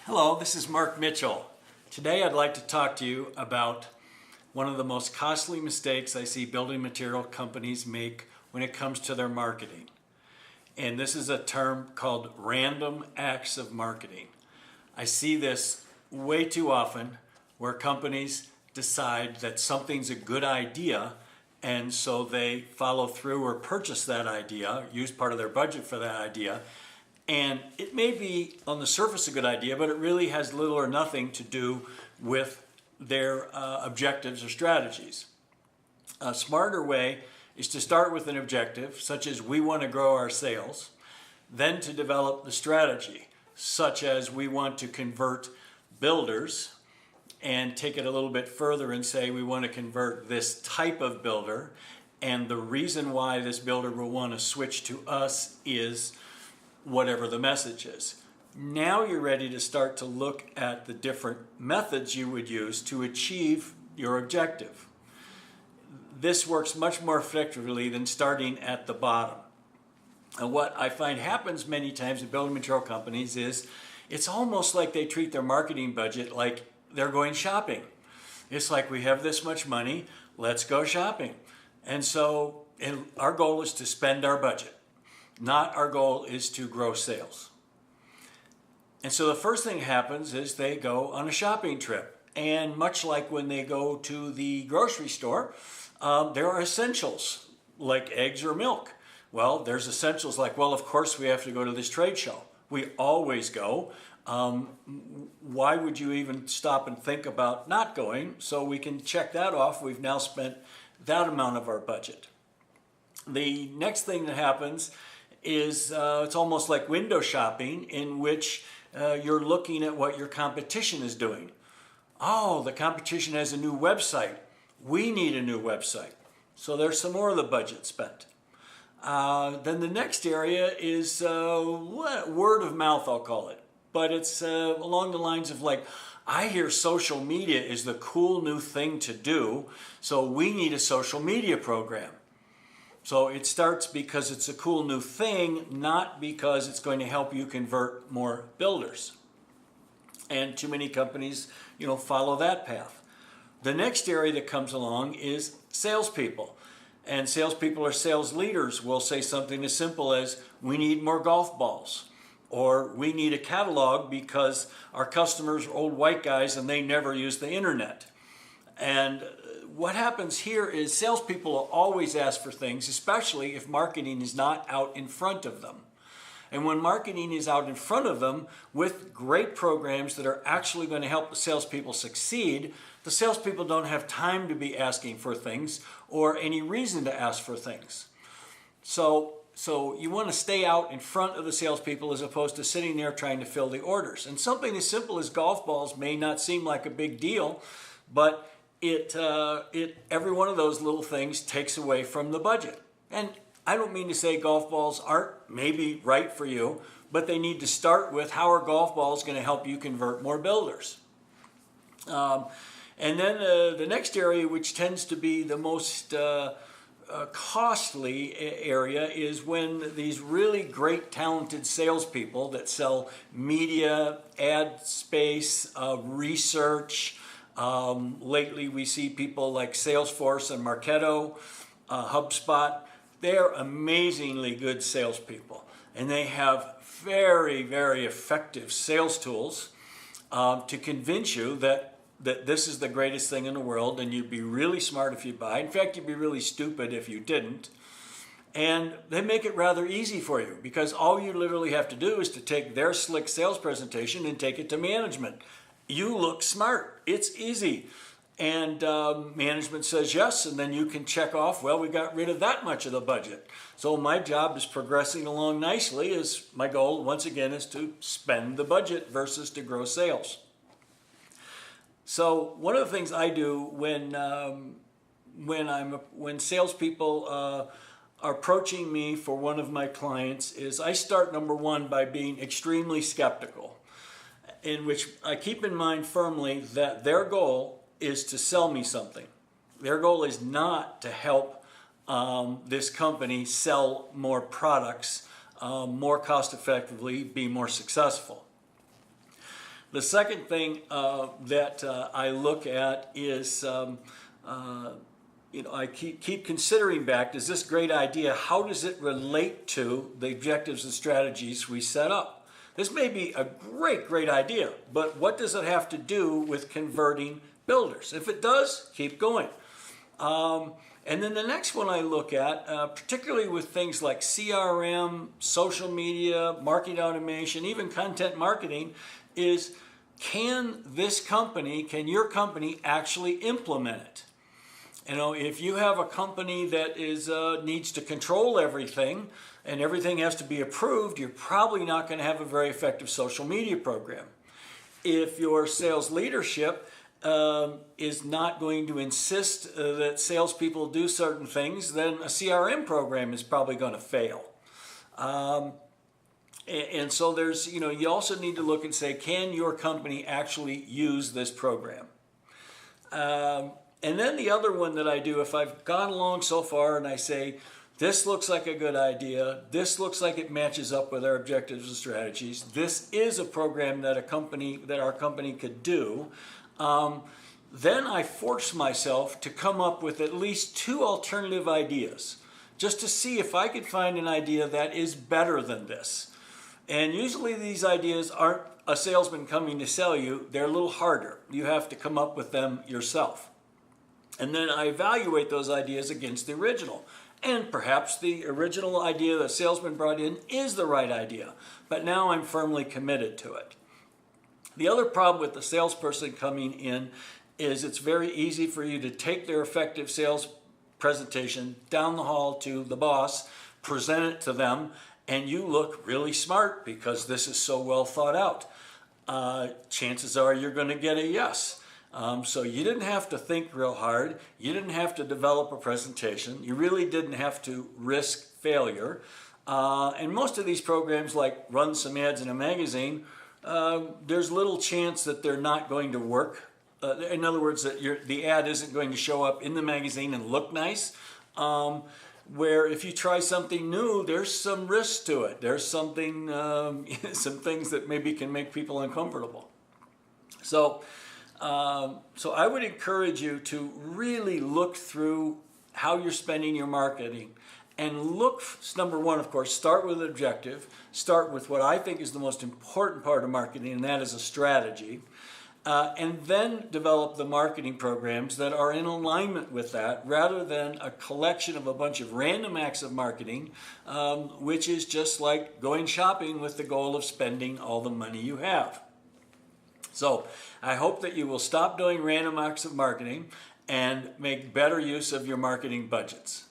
Hello, this is Mark Mitchell. Today I'd like to talk to you about one of the most costly mistakes I see building material companies make when it comes to their marketing. And this is a term called random acts of marketing. I see this way too often where companies decide that something's a good idea and so they follow through or purchase that idea, use part of their budget for that idea. And it may be on the surface a good idea, but it really has little or nothing to do with their objectives or strategies. A smarter way is to start with an objective, such as we want to grow our sales, then to develop the strategy, such as we want to convert builders, and take it a little bit further and say we want to convert this type of builder, and the reason why this builder will want to switch to us is whatever the message is. Now you're ready to start to look at the different methods you would use to achieve your objective. This works much more effectively than starting at the bottom. And what I find happens many times in building material companies is it's almost like they treat their marketing budget like they're going shopping. It's like we have this much money, let's go shopping. And so our goal is to spend our budget. Not our goal is to grow sales. And so the first thing that happens is they go on a shopping trip. And much like when they go to the grocery store, there are essentials like eggs or milk. Well, there's essentials like, well, of course we have to go to this trade show. We always go. Why would you even stop and think about not going? So we can check that off. We've now spent that amount of our budget. The next thing that happens is it's almost like window shopping, in which you're looking at what your competition is doing. Oh, the competition has a new website. We need a new website. So there's some more of the budget spent. Then the next area is word of mouth, I'll call it. But it's along the lines of like, I hear social media is the cool new thing to do, so we need a social media program. So it starts because it's a cool new thing, not because it's going to help you convert more builders. And too many companies, follow that path. The next area that comes along is salespeople. And salespeople or sales leaders will say something as simple as, we need more golf balls. Or we need a catalog because our customers are old white guys and they never use the internet. And what happens here is salespeople will always ask for things, especially if marketing is not out in front of them. And when marketing is out in front of them with great programs that are actually going to help the salespeople succeed, the salespeople don't have time to be asking for things or any reason to ask for things. So you want to stay out in front of the salespeople as opposed to sitting there trying to fill the orders. And something as simple as golf balls may not seem like a big deal, but every one of those little things takes away from the budget. And I don't mean to say golf balls aren't maybe right for you, but they need to start with, how are golf balls going to help you convert more builders? And then the next area, which tends to be the most costly area, is when these really great talented salespeople that sell media, ad space, research. Lately we see people like Salesforce and Marketo, HubSpot. They're amazingly good salespeople, and they have very, very effective sales tools to convince you that this is the greatest thing in the world, and you'd be really smart if you buy. In fact, you'd be really stupid if you didn't. And they make it rather easy for you, because all you literally have to do is to take their slick sales presentation and take it to management. You look smart. It's easy. And management says yes, and then you can check off, well, we got rid of that much of the budget. So my job is progressing along nicely, as my goal, once again, is to spend the budget versus to grow sales. So one of the things I do when salespeople are approaching me for one of my clients is I start, number one, by being extremely skeptical, in which I keep in mind firmly that their goal is to sell me something. Their goal is not to help this company sell more products more cost effectively, be more successful. The second thing that I look at is, I keep considering back, does this great idea, how does it relate to the objectives and strategies we set up? This may be a great idea, but what does it have to do with converting builders? If it does, keep going. And then the next one I look at, particularly with things like CRM, social media, marketing automation, even content marketing, is can your company actually implement it? If you have a company that needs to control everything and everything has to be approved, you're probably not going to have a very effective social media program. If your sales leadership is not going to insist that salespeople do certain things, then a CRM program is probably going to fail. And so you also need to look and say, can your company actually use this program? And then the other one that I do, if I've gone along so far and I say, this looks like a good idea, this looks like it matches up with our objectives and strategies, this is a program that our company could do, then I force myself to come up with at least 2 alternative ideas, just to see if I could find an idea that is better than this. And usually these ideas aren't a salesman coming to sell you, they're a little harder. You have to come up with them yourself. And then I evaluate those ideas against the original. And perhaps the original idea the salesman brought in is the right idea, but now I'm firmly committed to it. The other problem with the salesperson coming in is it's very easy for you to take their effective sales presentation down the hall to the boss, present it to them, and you look really smart because this is so well thought out. Chances are you're going to get a yes. So you didn't have to think real hard. You didn't have to develop a presentation. You really didn't have to risk failure. And most of these programs, like run some ads in a magazine, there's little chance that they're not going to work. In other words, that the ad isn't going to show up in the magazine and look nice. Where if you try something new, there's some risk to it. There's some things that maybe can make people uncomfortable. So I would encourage you to really look through how you're spending your marketing and look, number one, of course, start with an objective, start with what I think is the most important part of marketing, and that is a strategy, and then develop the marketing programs that are in alignment with that rather than a collection of a bunch of random acts of marketing, which is just like going shopping with the goal of spending all the money you have. So I hope that you will stop doing random acts of marketing and make better use of your marketing budgets.